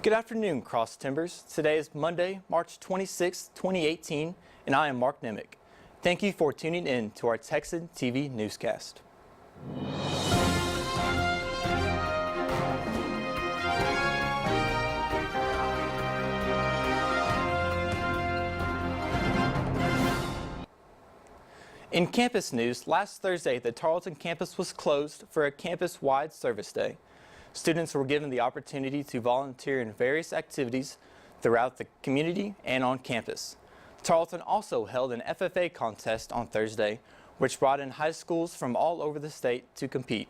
Good afternoon, Cross Timbers. Today is Monday, March 26, 2018, and I am Mark Nemec. Thank you for tuning in to our Texan TV newscast. In campus news, last Thursday, the Tarleton campus was closed for a campus-wide service day. Students were given the opportunity to volunteer in various activities throughout the community and on campus. Tarleton also held an FFA contest on Thursday, which brought in high schools from all over the state to compete.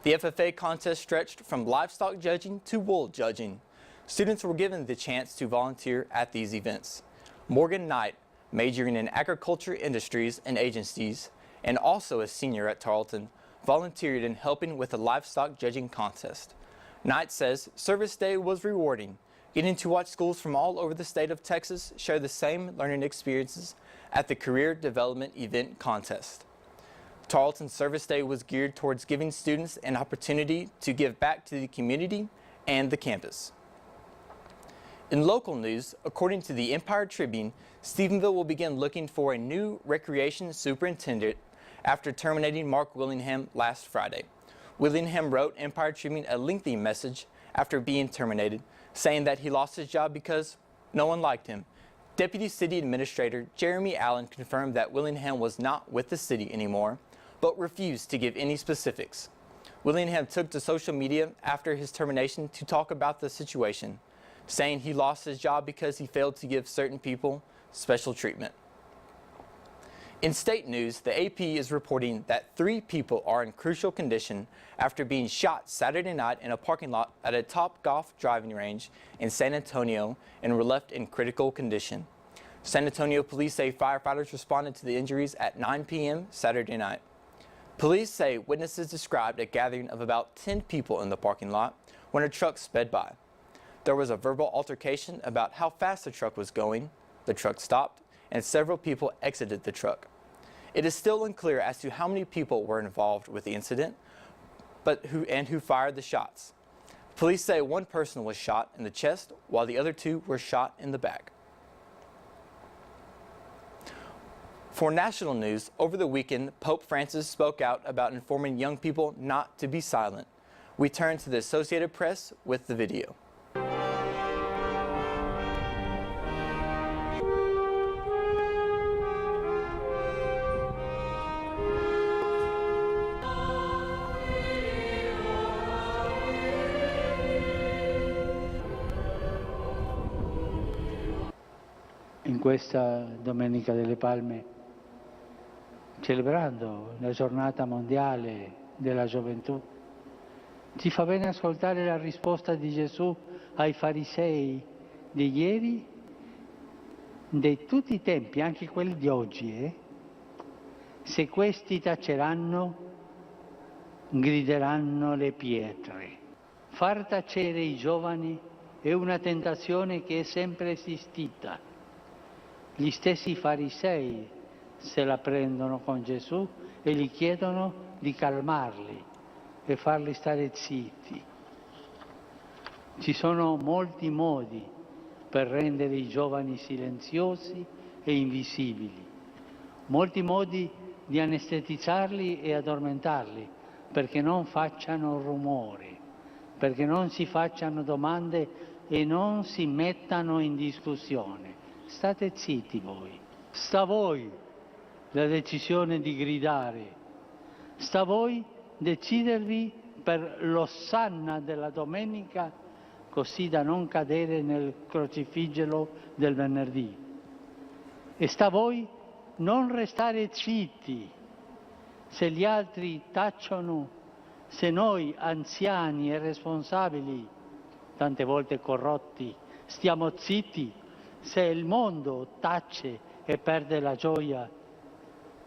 The FFA contest stretched from livestock judging to wool judging. Students were given the chance to volunteer at these events. Morgan Knight, majoring in agriculture industries and agencies, and also a senior at Tarleton, volunteered in helping with the livestock judging contest. Knight says service day was rewarding, getting to watch schools from all over the state of Texas share the same learning experiences at the Career Development Event Contest. Tarleton Service Day was geared towards giving students an opportunity to give back to the community and the campus. In local news, according to the Empire Tribune, Stephenville will begin looking for a new recreation superintendent after terminating Mark Willingham last Friday. Willingham wrote Empire Tribune a lengthy message after being terminated, saying that he lost his job because no one liked him. Deputy City Administrator Jeremy Allen confirmed that Willingham was not with the city anymore, but refused to give any specifics. Willingham took to social media after his termination to talk about the situation, saying he lost his job because he failed to give certain people special treatment. In state news, the AP is reporting that 3 people are in crucial condition after being shot Saturday night in a parking lot at a Topgolf driving range in San Antonio and were left in critical condition. San Antonio police say firefighters responded to the injuries at 9 p.m. Saturday night. Police say witnesses described a gathering of about 10 people in the parking lot when a truck sped by. There was a verbal altercation about how fast the truck was going. The truck stopped, and several people exited the truck. It is still unclear as to how many people were involved with the incident, who fired the shots. Police say one person was shot in the chest, while the other 2 were shot in the back. For national news, over the weekend, Pope Francis spoke out about informing young people not to be silent. We turn to the Associated Press with the video. In questa Domenica delle Palme, celebrando la giornata mondiale della gioventù, ci fa bene ascoltare la risposta di Gesù ai farisei di ieri, di tutti i tempi, anche quelli di oggi. Se questi taceranno, grideranno le pietre. Far tacere i giovani è una tentazione che è sempre esistita. Gli stessi farisei se la prendono con Gesù e gli chiedono di calmarli e farli stare zitti. Ci sono molti modi per rendere i giovani silenziosi e invisibili, molti modi di anestetizzarli e addormentarli perché non facciano rumore, perché non si facciano domande e non si mettano in discussione. State zitti voi. Sta a voi la decisione di gridare. Sta a voi decidervi per l'ossanna della domenica così da non cadere nel crocifiggelo del venerdì. E sta a voi non restare zitti. Se gli altri tacciono, se noi anziani e responsabili, tante volte corrotti, stiamo zitti, se il mondo tace e perde la gioia,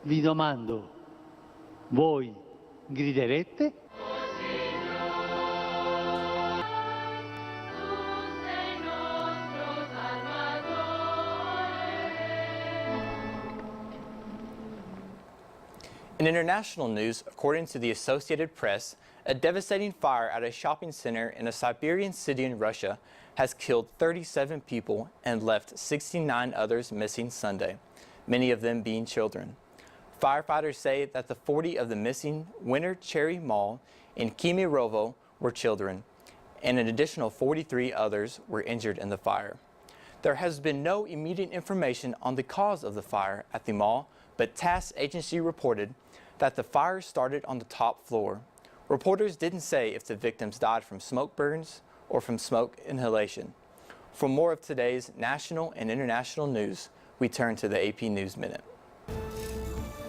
vi domando, voi griderete? In international news, according to the Associated Press, A devastating fire at a shopping center in a Siberian city in Russia has killed 37 people and left 69 others missing Sunday, many of them being children. Firefighters say that the 40 of the missing Winter Cherry Mall in Kemerovo were children, and an additional 43 others were injured in the fire. There has been no immediate information on the cause of the fire at the mall, but TASS agency reported that the fire started on the top floor. Reporters didn't say if the victims died from smoke burns or from smoke inhalation. For more of today's national and international news, we turn to the AP News Minute.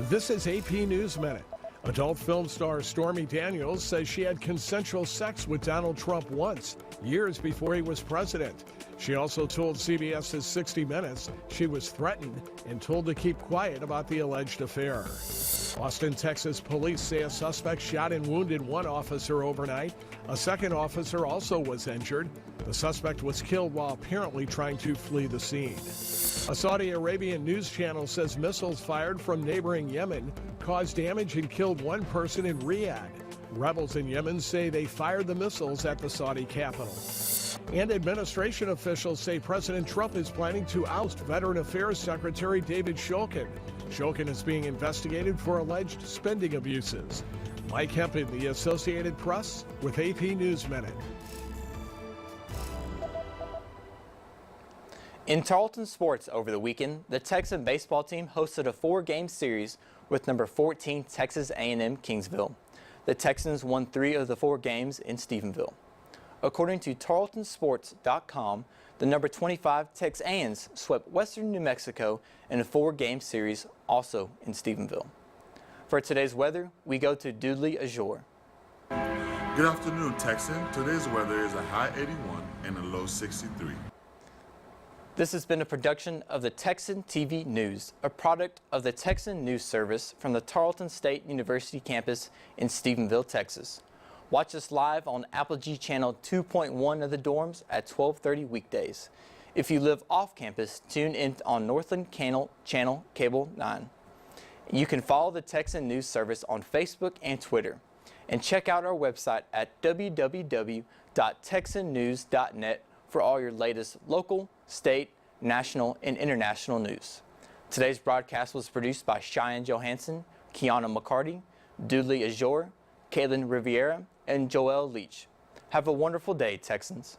This is AP News Minute. Adult film star Stormy Daniels says she had consensual sex with Donald Trump once, years before he was president. She also told CBS's 60 Minutes she was threatened and told to keep quiet about the alleged affair. Austin, Texas police say a suspect shot and wounded one officer overnight. A second officer also was injured. The suspect was killed while apparently trying to flee the scene. A Saudi Arabian news channel says missiles fired from neighboring Yemen caused damage and killed one person in Riyadh. Rebels in Yemen say they fired the missiles at the Saudi capital. And administration officials say President Trump is planning to oust Veteran Affairs Secretary David Shulkin. Shulkin is being investigated for alleged spending abuses. Mike Hempin, The Associated Press, with AP News Minute. In Tarleton sports over the weekend, the Texan baseball team hosted a 4-game series with number 14 Texas A&M Kingsville. The Texans won 3 of the 4 games in Stephenville. According to tarletonsports.com, the number 25 Texans swept Western New Mexico in a 4-game series also in Stephenville. For today's weather, we go to Dudley Azure. Good afternoon, Texan. Today's weather is a high 81 and a low 63. This has been a production of the Texan TV News, a product of the Texan News Service from the Tarleton State University campus in Stephenville, Texas. Watch us live on Apogee Channel 2.1 of the dorms at 12:30 weekdays. If you live off campus, tune in on Northland Channel Cable 9. You can follow the Texan News Service on Facebook and Twitter. And check out our website at www.texannews.net for all your latest local, state, national, and international news. Today's broadcast was produced by Cheyenne Johansson, Kiana McCarty, Dudley Azure, Kaylin Riviera, and Joel Leach. Have a wonderful day, Texans.